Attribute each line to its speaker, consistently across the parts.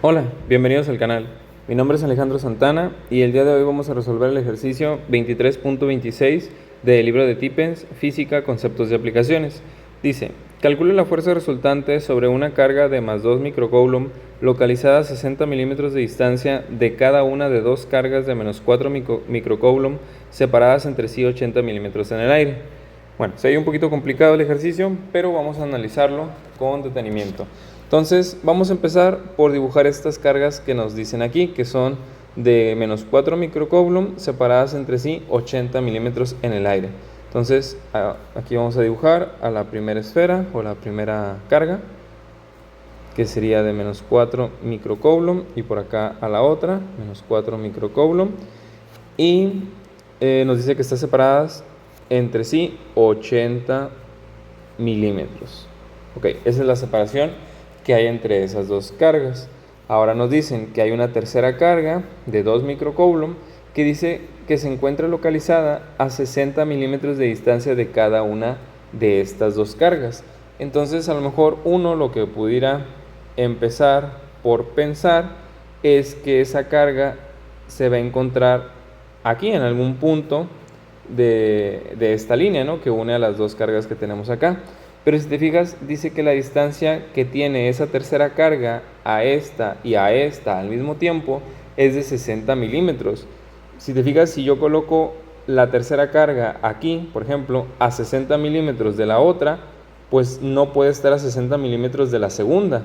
Speaker 1: Hola, bienvenidos al canal. Mi nombre es Alejandro Santana y el día de hoy vamos a resolver el ejercicio 23.26 del libro de Tippens, Física, Conceptos y Aplicaciones. Dice, calcule la fuerza resultante sobre una carga de más 2 microcoulomb localizada a 60 milímetros de distancia de cada una de dos cargas de menos 4 microcoulomb separadas entre sí 80 milímetros en el aire. Bueno, sería un poquito complicado el ejercicio, pero vamos a analizarlo con detenimiento. Entonces vamos a empezar por dibujar estas cargas que nos dicen aquí, que son de menos 4 microcoulomb separadas entre sí 80 milímetros en el aire. Entonces aquí vamos a dibujar a la primera esfera o la primera carga, que sería de menos 4 microcoulomb, y por acá a la otra, menos 4 microcoulomb, y nos dice que está separadas entre sí 80 milímetros. Ok, esa es la separación que hay entre esas dos cargas. Ahora nos dicen que hay una tercera carga de 2 microcoulomb que dice que se encuentra localizada a 60 milímetros de distancia de cada una de estas dos cargas. Entonces a lo mejor uno lo que pudiera empezar por pensar es que esa carga se va a encontrar aquí en algún punto de esta línea, ¿no?, que une a las dos cargas que tenemos acá. Pero si te fijas, dice que la distancia que tiene esa tercera carga a esta y a esta al mismo tiempo es de 60 milímetros. Si te fijas, si yo coloco la tercera carga aquí, por ejemplo, a 60 milímetros de la otra, pues no puede estar a 60 milímetros de la segunda,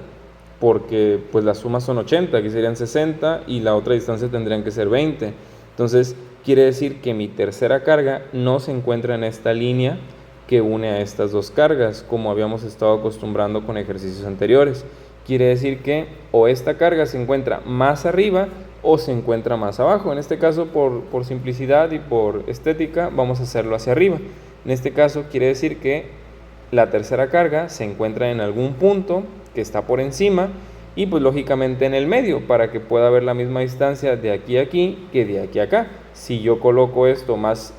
Speaker 1: porque pues las sumas son 80, aquí serían 60 y la otra distancia tendrían que ser 20. Entonces quiere decir que mi tercera carga no se encuentra en esta línea que une a estas dos cargas, como habíamos estado acostumbrando con ejercicios anteriores. Quiere decir que o esta carga se encuentra más arriba o se encuentra más abajo. En este caso, por simplicidad y por estética, vamos a hacerlo hacia arriba. En este caso quiere decir que la tercera carga se encuentra en algún punto que está por encima y pues lógicamente en el medio, para que pueda haber la misma distancia de aquí a aquí que de aquí a acá. Si yo coloco esto más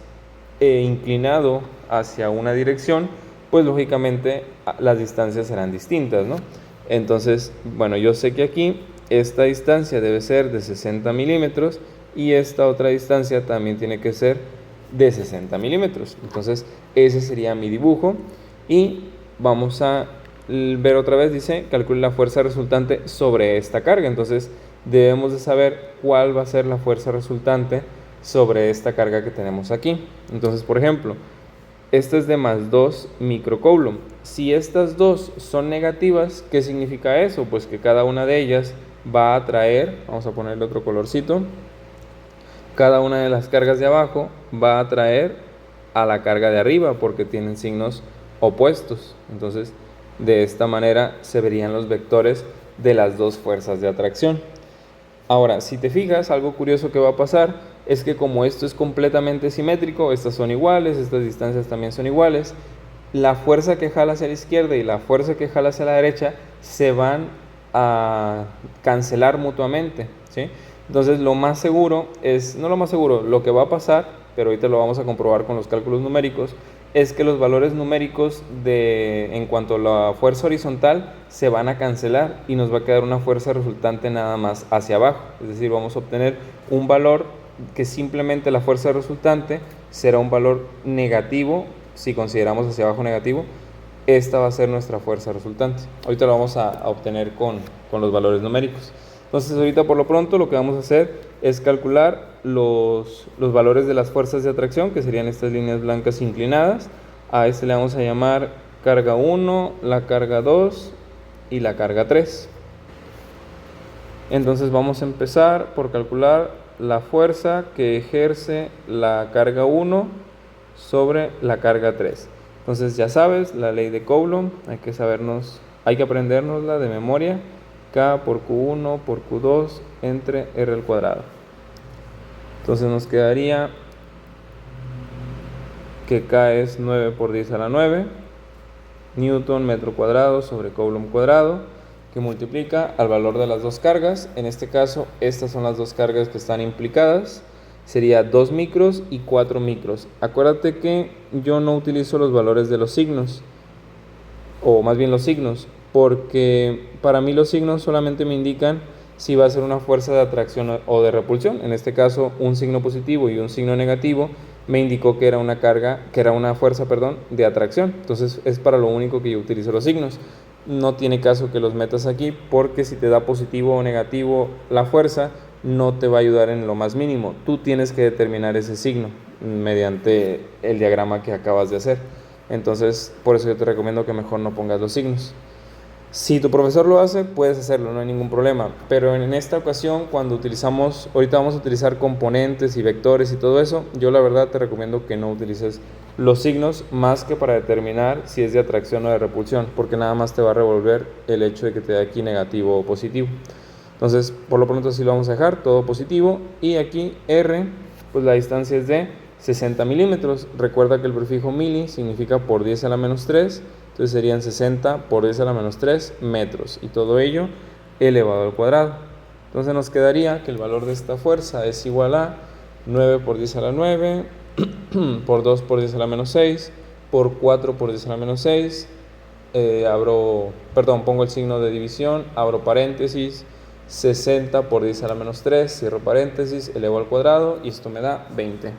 Speaker 1: inclinado hacia una dirección, pues lógicamente las distancias serán distintas, ¿no? Entonces, bueno, yo sé que aquí esta distancia debe ser de 60 milímetros y esta otra distancia también tiene que ser de 60 milímetros. Entonces, ese sería mi dibujo y vamos a ver otra vez, dice, calcule la fuerza resultante sobre esta carga. Entonces, debemos de saber cuál va a ser la fuerza resultante sobre esta carga que tenemos aquí. Entonces, por ejemplo, esta es de más 2 microcoulomb. Si estas dos son negativas, ¿qué significa eso? Pues que cada una de ellas va a atraer, vamos a ponerle otro colorcito, cada una de las cargas de abajo va a atraer a la carga de arriba porque tienen signos opuestos. Entonces, de esta manera se verían los vectores de las dos fuerzas de atracción. Ahora, si te fijas, algo curioso que va a pasar es que como esto es completamente simétrico, estas son iguales, estas distancias también son iguales, la fuerza que jala hacia la izquierda y la fuerza que jala hacia la derecha se van a cancelar mutuamente, ¿sí? Entonces lo más seguro es, no lo más seguro, lo que va a pasar, pero ahorita lo vamos a comprobar con los cálculos numéricos, es que los valores numéricos en cuanto a la fuerza horizontal se van a cancelar y nos va a quedar una fuerza resultante nada más hacia abajo. Es decir, vamos a obtener un valor que simplemente la fuerza resultante será un valor negativo. Si consideramos hacia abajo negativo, esta va a ser nuestra fuerza resultante. Ahorita lo vamos a obtener con los valores numéricos. Entonces ahorita por lo pronto lo que vamos a hacer es calcular los valores de las fuerzas de atracción, que serían estas líneas blancas inclinadas. A este le vamos a llamar carga 1, la carga 2 y la carga 3. Entonces vamos a empezar por calcular la fuerza que ejerce la carga 1 sobre la carga 3. Entonces ya sabes, la ley de Coulomb, hay que aprendérnosla de memoria. K por Q1 por Q2 entre R al cuadrado. Entonces nos quedaría que K es 9 por 10 a la 9 Newton metro cuadrado sobre Coulomb cuadrado, que multiplica al valor de las dos cargas. En este caso, estas son las dos cargas que están implicadas. Sería 2 micros y 4 micros. Acuérdate que yo no utilizo los valores de los signos, o más bien los signos, porque para mí los signos solamente me indican si va a ser una fuerza de atracción o de repulsión. En este caso, un signo positivo y un signo negativo me indicó que era una carga, que era una fuerza, perdón, de atracción. Entonces es para lo único que yo utilizo los signos. No tiene caso que los metas aquí, porque si te da positivo o negativo la fuerza, no te va a ayudar en lo más mínimo. Tú tienes que determinar ese signo mediante el diagrama que acabas de hacer. Entonces, por eso yo te recomiendo que mejor no pongas los signos. Si tu profesor lo hace, puedes hacerlo, no hay ningún problema. Pero en esta ocasión, cuando utilizamos, ahorita vamos a utilizar componentes y vectores y todo eso, yo la verdad te recomiendo que no utilices los signos más que para determinar si es de atracción o de repulsión, porque nada más te va a revolver el hecho de que te dé aquí negativo o positivo. Entonces, por lo pronto así lo vamos a dejar, todo positivo. Y aquí R, pues la distancia es de 60 milímetros. Recuerda que el prefijo mili significa por 10 a la menos 3. Entonces serían 60 por 10 a la menos 3 metros. Y todo ello elevado al cuadrado. Entonces nos quedaría que el valor de esta fuerza es igual a 9 por 10 a la 9, por 2 por 10 a la menos 6, por 4 por 10 a la menos 6. Pongo el signo de división, abro paréntesis, 60 por 10 a la menos 3, cierro paréntesis, elevo al cuadrado y esto me da 20.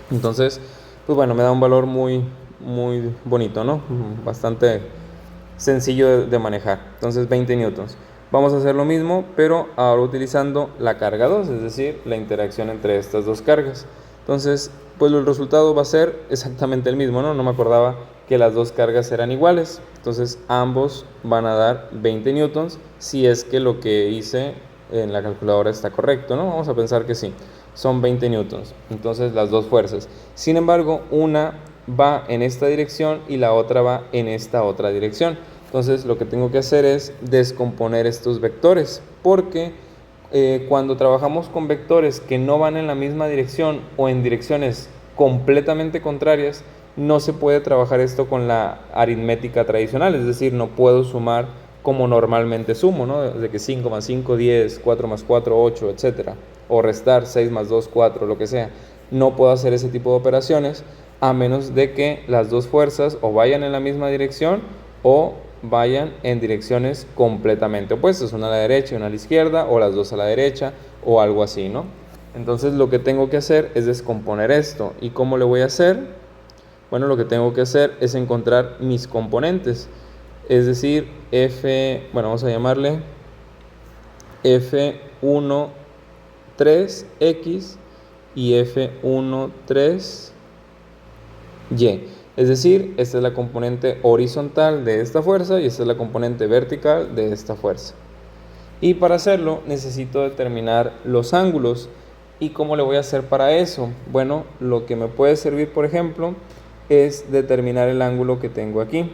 Speaker 1: Entonces, pues bueno, me da un valor muy bonito, ¿no? Bastante sencillo de manejar. Entonces 20 newtons. Vamos a hacer lo mismo, pero ahora utilizando la carga 2, es decir, la interacción entre estas dos cargas. Entonces, pues el resultado va a ser exactamente el mismo, ¿no? No me acordaba que las dos cargas eran iguales. Entonces ambos van a dar 20 newtons si es que lo que hice en la calculadora está correcto, ¿no? Vamos a pensar que sí, son 20 newtons. Entonces las dos fuerzas. Sin embargo, una va en esta dirección y la otra va en esta otra dirección. Entonces lo que tengo que hacer es descomponer estos vectores, porque cuando trabajamos con vectores que no van en la misma dirección o en direcciones completamente contrarias, no se puede trabajar esto con la aritmética tradicional, es decir, no puedo sumar como normalmente sumo, ¿no? De que 5 más 5, 10, 4 más 4, 8, etc. O restar 6 más 2, 4, lo que sea. No puedo hacer ese tipo de operaciones a menos de que las dos fuerzas o vayan en la misma dirección o vayan en direcciones completamente opuestas, una a la derecha y una a la izquierda, o las dos a la derecha, o algo así, ¿no? Entonces lo que tengo que hacer es descomponer esto. ¿Y cómo le voy a hacer? Bueno, lo que tengo que hacer es encontrar mis componentes, es decir, vamos a llamarle F1, 3X y F1, 3Y. Es decir, esta es la componente horizontal de esta fuerza y esta es la componente vertical de esta fuerza. Y para hacerlo necesito determinar los ángulos. ¿Y cómo le voy a hacer para eso? Bueno, lo que me puede servir, por ejemplo, es determinar el ángulo que tengo aquí.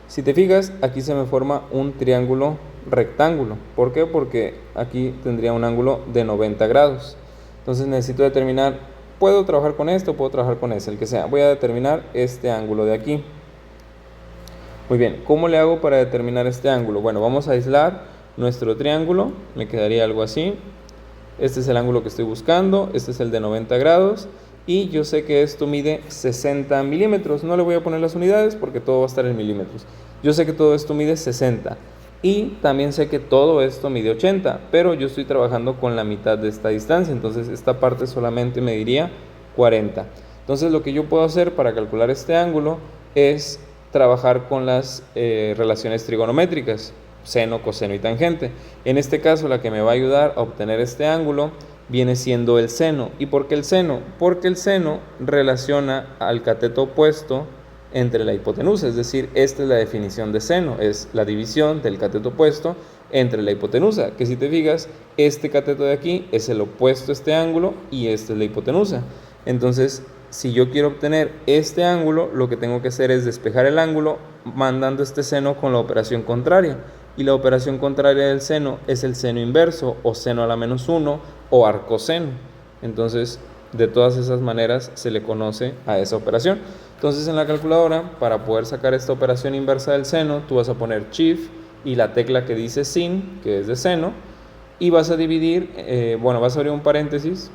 Speaker 1: Si te fijas, aquí se me forma un triángulo rectángulo. ¿Por qué? Porque aquí tendría un ángulo de 90 grados. Entonces necesito determinar, puedo trabajar con este o puedo trabajar con ese, el que sea. Voy a determinar este ángulo de aquí. Muy bien, ¿cómo le hago para determinar este ángulo? Bueno, vamos a aislar nuestro triángulo, me quedaría algo así. Este es el ángulo que estoy buscando, este es el de 90 grados. Y yo sé que esto mide 60 milímetros. No le voy a poner las unidades porque todo va a estar en milímetros. Yo sé que todo esto mide 60. Y también sé que todo esto mide 80. Pero yo estoy trabajando con la mitad de esta distancia. Entonces esta parte solamente mediría 40. Entonces lo que yo puedo hacer para calcular este ángulo es trabajar con las relaciones trigonométricas. Seno, coseno y tangente. En este caso la que me va a ayudar a obtener este ángulo viene siendo el seno. ¿Y por qué el seno? Porque el seno relaciona al cateto opuesto entre la hipotenusa, es decir, esta es la definición de seno, es la división del cateto opuesto entre la hipotenusa, que si te fijas, este cateto de aquí es el opuesto a este ángulo y esta es la hipotenusa. Entonces, si yo quiero obtener este ángulo, lo que tengo que hacer es despejar el ángulo mandando este seno con la operación contraria. Y la operación contraria del seno es el seno inverso, o seno a la menos 1, o arcoseno. Entonces, de todas esas maneras se le conoce a esa operación. Entonces, en la calculadora, para poder sacar esta operación inversa del seno, tú vas a poner Shift y la tecla que dice sin, que es de seno, y vas a dividir, vas a abrir un paréntesis.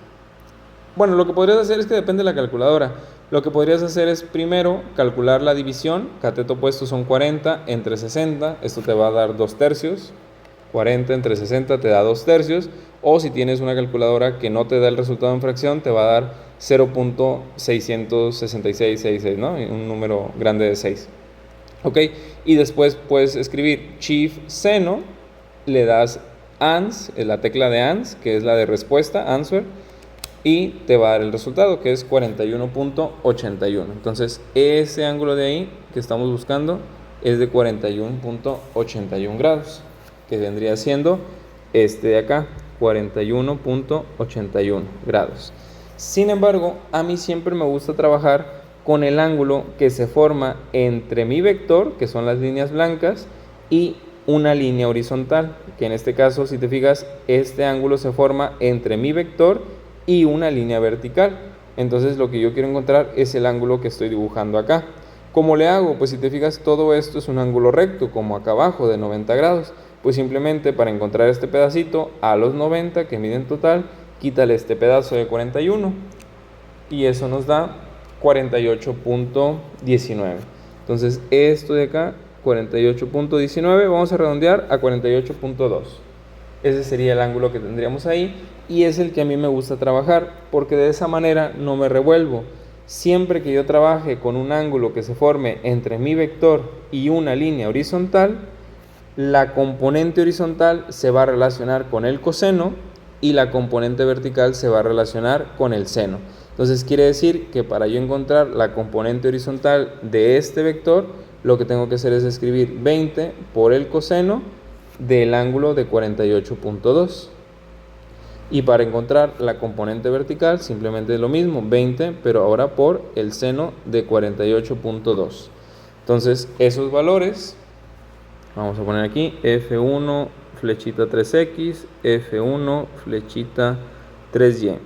Speaker 1: Bueno, lo que podrías hacer es que depende de la calculadora. Lo que podrías hacer es primero calcular la división. Cateto opuesto son 40 entre 60. Esto te va a dar 2 tercios. 40 entre 60 te da 2/3, o si tienes una calculadora que no te da el resultado en fracción, te va a dar 0.66666, ¿no? Un número grande de 6. ¿Ok? Y después puedes escribir chief seno, le das ans, la tecla de ans, que es la de respuesta, answer, y te va a dar el resultado, que es 41.81. Entonces, ese ángulo de ahí que estamos buscando es de 41.81 grados, que vendría siendo este de acá, 41.81 grados. Sin embargo, a mí siempre me gusta trabajar con el ángulo que se forma entre mi vector, que son las líneas blancas, y una línea horizontal, que en este caso, si te fijas, este ángulo se forma entre mi vector y una línea vertical. Entonces lo que yo quiero encontrar es el ángulo que estoy dibujando acá. ¿Cómo le hago? Pues si te fijas, todo esto es un ángulo recto, como acá abajo, de 90 grados. Pues simplemente para encontrar este pedacito a los 90 que mide en total, quítale este pedazo de 41 y eso nos da 48.19. Entonces esto de acá, 48.19, vamos a redondear a 48.2. Ese sería el ángulo que tendríamos ahí y es el que a mí me gusta trabajar porque de esa manera no me revuelvo. Siempre que yo trabaje con un ángulo que se forme entre mi vector y una línea horizontal, la componente horizontal se va a relacionar con el coseno y la componente vertical se va a relacionar con el seno. Entonces quiere decir que para yo encontrar la componente horizontal de este vector, lo que tengo que hacer es escribir 20 por el coseno del ángulo de 48.2. Y para encontrar la componente vertical, simplemente lo mismo, 20, pero ahora por el seno de 48.2. Entonces, esos valores, vamos a poner aquí, F1, flechita 3X, F1, flechita 3Y.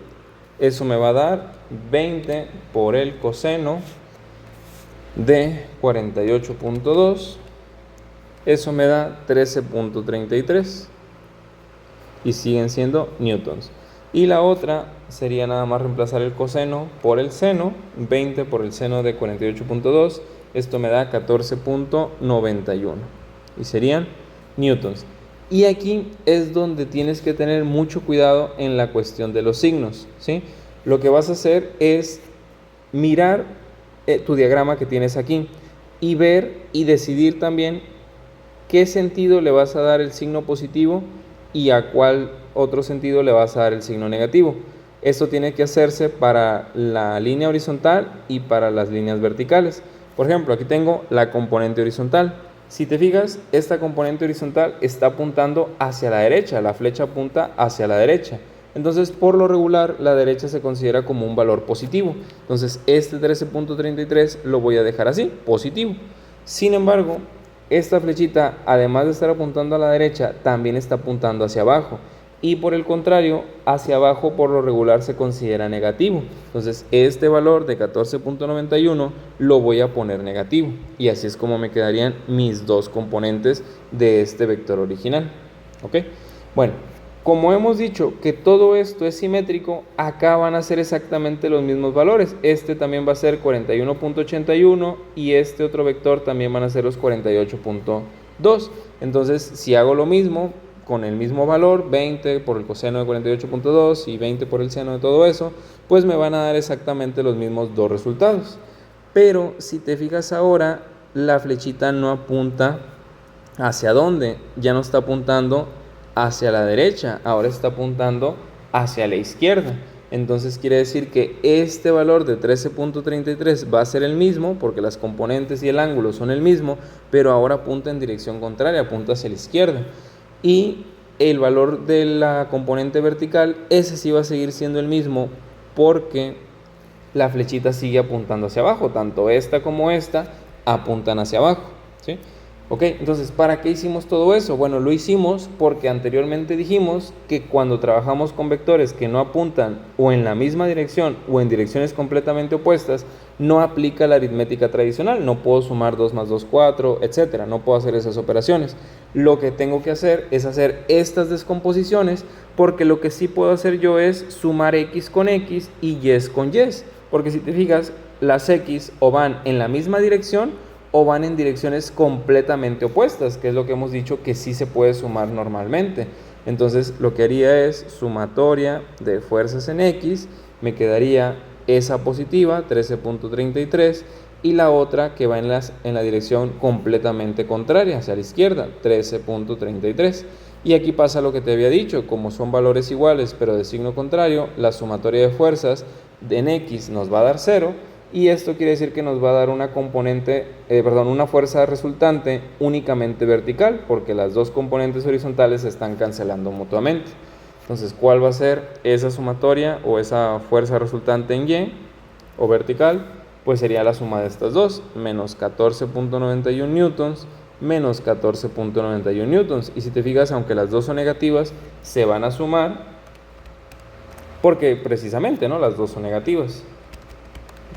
Speaker 1: Eso me va a dar 20 por el coseno de 48.2. Eso me da 13.33 y siguen siendo newtons. Y la otra sería nada más reemplazar el coseno por el seno, 20 por el seno de 48.2, esto me da 14.91 y serían newtons. Y aquí es donde tienes que tener mucho cuidado en la cuestión de los signos, ¿sí? Lo que vas a hacer es mirar tu diagrama que tienes aquí y ver y decidir también qué sentido le vas a dar el signo positivo y a cuál otro sentido le vas a dar el signo negativo. Esto tiene que hacerse para la línea horizontal y para las líneas verticales. Por ejemplo, aquí tengo la componente horizontal. Si te fijas, esta componente horizontal está apuntando hacia la derecha, la flecha apunta hacia la derecha. Entonces, por lo regular, la derecha se considera como un valor positivo. Entonces, este 13.33 lo voy a dejar así, positivo. Sin embargo, esta flechita, además de estar apuntando a la derecha, también está apuntando hacia abajo. Y por el contrario, hacia abajo por lo regular se considera negativo. Entonces, este valor de 14.91 lo voy a poner negativo. Y así es como me quedarían mis dos componentes de este vector original. ¿Ok? Bueno, como hemos dicho que todo esto es simétrico, acá van a ser exactamente los mismos valores. Este también va a ser 41.81 y este otro vector también van a ser los 48.2. Entonces, si hago lo mismo con el mismo valor, 20 por el coseno de 48.2 y 20 por el seno de todo eso, pues me van a dar exactamente los mismos dos resultados. Pero si te fijas ahora, la flechita no apunta hacia dónde, ya no está apuntando hacia la derecha, ahora está apuntando hacia la izquierda. Entonces quiere decir que este valor de 13.33 va a ser el mismo porque las componentes y el ángulo son el mismo, pero ahora apunta en dirección contraria, apunta hacia la izquierda. Y el valor de la componente vertical, ese sí va a seguir siendo el mismo porque la flechita sigue apuntando hacia abajo, tanto esta como esta apuntan hacia abajo, ¿sí? Ok, entonces, ¿para qué hicimos todo eso? Bueno, lo hicimos porque anteriormente dijimos que cuando trabajamos con vectores que no apuntan o en la misma dirección o en direcciones completamente opuestas, no aplica la aritmética tradicional. No puedo sumar 2 más 2, 4, etcétera. No puedo hacer esas operaciones. Lo que tengo que hacer es hacer estas descomposiciones porque lo que sí puedo hacer yo es sumar x con x y y con y. Porque si te fijas, las x o van en la misma dirección o van en direcciones completamente opuestas, que es lo que hemos dicho que sí se puede sumar normalmente. Entonces lo que haría es sumatoria de fuerzas en X, me quedaría esa positiva, 13.33, y la otra que va en la dirección completamente contraria, hacia la izquierda, 13.33. Y aquí pasa lo que te había dicho, como son valores iguales pero de signo contrario, la sumatoria de fuerzas en X nos va a dar 0, y esto quiere decir que nos va a dar una una fuerza resultante únicamente vertical, porque las dos componentes horizontales se están cancelando mutuamente. Entonces, ¿cuál va a ser esa sumatoria o esa fuerza resultante en Y o vertical? Pues sería la suma de estas dos, menos 14.91 newtons, menos 14.91 newtons. Y si te fijas, aunque las dos son negativas, se van a sumar porque precisamente, ¿no?, las dos son negativas.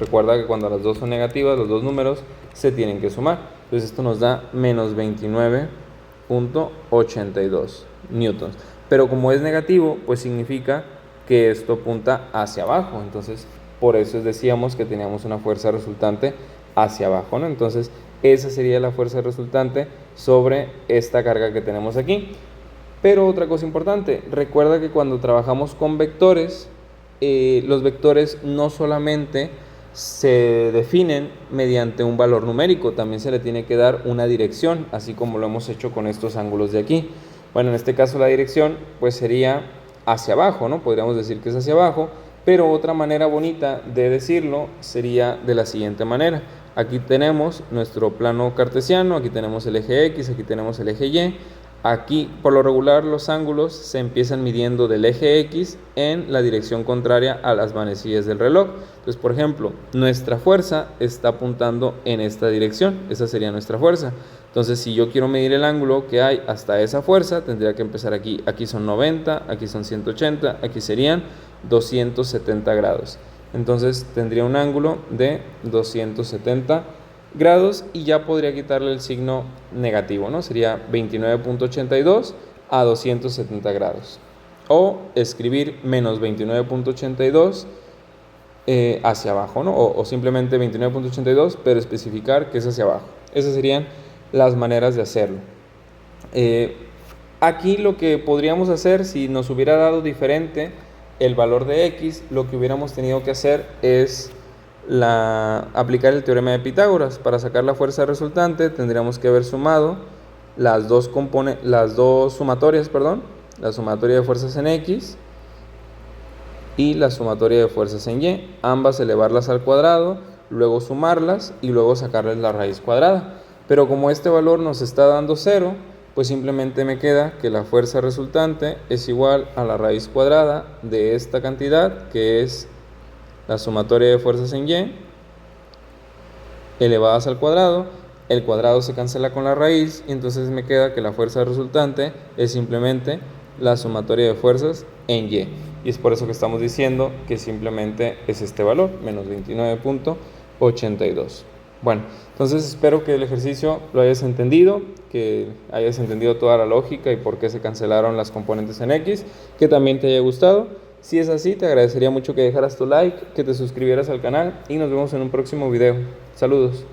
Speaker 1: Recuerda que cuando las dos son negativas, los dos números se tienen que sumar. Entonces esto nos da menos 29.82 newtons. Pero como es negativo, pues significa que esto apunta hacia abajo. Entonces por eso decíamos que teníamos una fuerza resultante hacia abajo, ¿no? Entonces esa sería la fuerza resultante sobre esta carga que tenemos aquí. Pero otra cosa importante, recuerda que cuando trabajamos con vectores, los vectores no solamente se definen mediante un valor numérico, también se le tiene que dar una dirección, así como lo hemos hecho con estos ángulos de aquí. Bueno, en este caso la dirección pues sería hacia abajo, ¿no? Podríamos decir que es hacia abajo, pero otra manera bonita de decirlo sería de la siguiente manera. Aquí tenemos nuestro plano cartesiano, aquí tenemos el eje X, aquí tenemos el eje Y. Aquí, por lo regular, los ángulos se empiezan midiendo del eje X en la dirección contraria a las manecillas del reloj. Entonces, por ejemplo, nuestra fuerza está apuntando en esta dirección. Esa sería nuestra fuerza. Entonces, si yo quiero medir el ángulo que hay hasta esa fuerza, tendría que empezar aquí. Aquí son 90, aquí son 180, aquí serían 270 grados. Entonces, tendría un ángulo de 270 grados y ya podría quitarle el signo negativo, ¿no? Sería 29.82 a 270 grados. O escribir menos 29.82 hacia abajo, ¿no? O simplemente 29.82, pero especificar que es hacia abajo. Esas serían las maneras de hacerlo. Aquí lo que podríamos hacer, si nos hubiera dado diferente el valor de X, lo que hubiéramos tenido que hacer es aplicar el teorema de Pitágoras. Para sacar la fuerza resultante tendríamos que haber sumado las dos sumatorias, la sumatoria de fuerzas en X y la sumatoria de fuerzas en Y, ambas elevarlas al cuadrado, luego sumarlas y luego sacarles la raíz cuadrada. Pero como este valor nos está dando 0, pues simplemente me queda que la fuerza resultante es igual a la raíz cuadrada de esta cantidad, que es la sumatoria de fuerzas en Y elevadas al cuadrado. El cuadrado se cancela con la raíz y entonces me queda que la fuerza resultante es simplemente la sumatoria de fuerzas en Y. Y es por eso que estamos diciendo que simplemente es este valor, menos 29.82. Bueno, entonces espero que el ejercicio lo hayas entendido, que hayas entendido toda la lógica y por qué se cancelaron las componentes en X, que también te haya gustado. Si es así, te agradecería mucho que dejaras tu like, que te suscribieras al canal y nos vemos en un próximo video. Saludos.